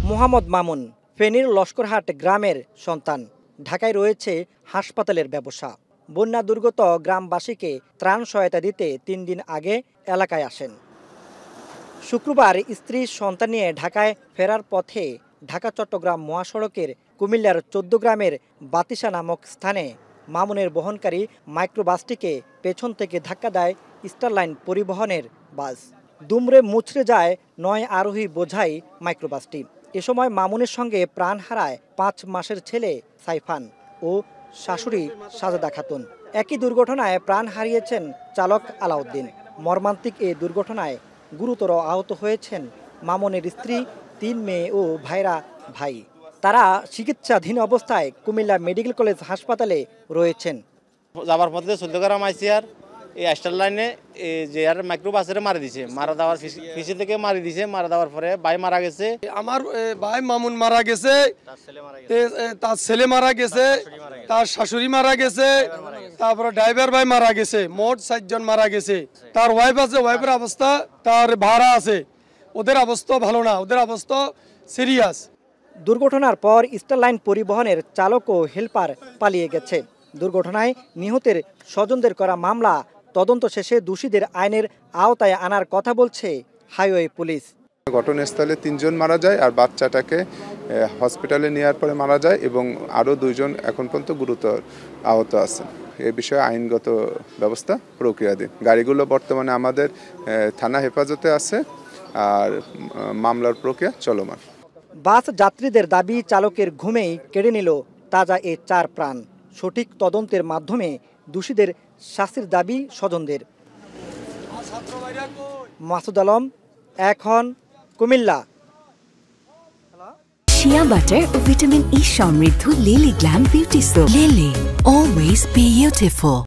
মোহাম্মদ মামুন ফেনীর লস্করহাট গ্রামের সন্তান। ঢাকায় রয়েছে হাসপাতালের ব্যবসা। বন্যা দুর্গত গ্রামবাসীকে ত্রাণ সহায়তা দিতে ৩ দিন আগে এলাকায় আসেন। শুক্রবার স্ত্রী সন্তান নিয়ে ঢাকায় ফেরার পথে ঢাকা চট্টগ্রাম মহাসড়কের কুমিল্লার ১৪ গ্রামের বাতিসা নামক স্থানে মামুনের বহনকারী মাইক্রোবাসটিকে পেছন থেকে ধাক্কা দেয় স্টারলাইন পরিবহনের বাস। দুমড়ে মুচড়ে যায় ৯ আরোহী বোঝাই মাইক্রোবাসটি। এ সময় মামুনের সঙ্গে প্রাণ হারায় ৫ মাসের ছেলে সাইফান ও শাশুড়ি সাজেদা খাতুন। একই দুর্ঘটনায় প্রাণ হারিয়েছেন চালক আলাউদ্দিন। মর্মান্তিক এই দুর্ঘটনায় গুরুতর আহত হয়েছেন মামুনের স্ত্রী, ৩ মেয়ে ও ভাই। তারা চিকিৎসাধীন অবস্থায় কুমিল্লা মেডিকেল কলেজ হাসপাতালে রয়েছেন। যাবার পথে ১৪ গ্রাম আইসি আর এই স্টার লাইনে যে আর মাইক্রোবাসের মারা দিছে, মারা দেওয়ার পিছে থেকে মারি দিছে। মারা দেওয়ার পরে ভাই মারা গেছে, আমার ভাই মামুন মারা গেছে, তার ছেলে মারা গেছে, তার শাশুড়ি মারা গেছে, তারপরে ড্রাইভার ভাই মারা গেছে। মোট ৪ জন মারা গেছে। তার ওয়াইফ আছে, ওয়াইফের অবস্থা, তার ভাড়া আছে, ওদের অবস্থা ভালো না, ওদের অবস্থা সিরিয়াস। দুর্ঘটনার পর স্টারলাইন পরিবহনের চালক ও হেলপার পালিয়ে গেছে। দুর্ঘটনায় নিহতের স্বজনদের করা মামলা তদন্ত শেষে দোষীদের আইনের আওতায় আনার কথা বলছে হাইওয়ে পুলিশ। ঘটনাস্থলে ৩ জন মারা যায় আর বাচ্চাটাকে হসপিটালে নেওয়ার পরে মারা যায় এবং আরও 2 জন এখন পর্যন্ত গুরুতর আহত আছেন। এ বিষয়ে আইনগত ব্যবস্থা প্রক্রিয়াধীন। গাড়িগুলো বর্তমানে আমাদের থানা হেফাজতে আছে আর মামলার প্রক্রিয়া চলমান। বাস যাত্রীদের দাবি, চালকের ঘুমেই কেড়ে নিল তাজা এ 4 প্রাণ। সঠিক তদন্তের মাধ্যমে দোষীদের শাস্তির দাবি স্বজনদের। মাসুদ আলম, এখন কুমিল্লা। শিয়া বাটার ও ভিটামিন ই সমৃদ্ধ lily glam beauty soap. Lily, always beautiful.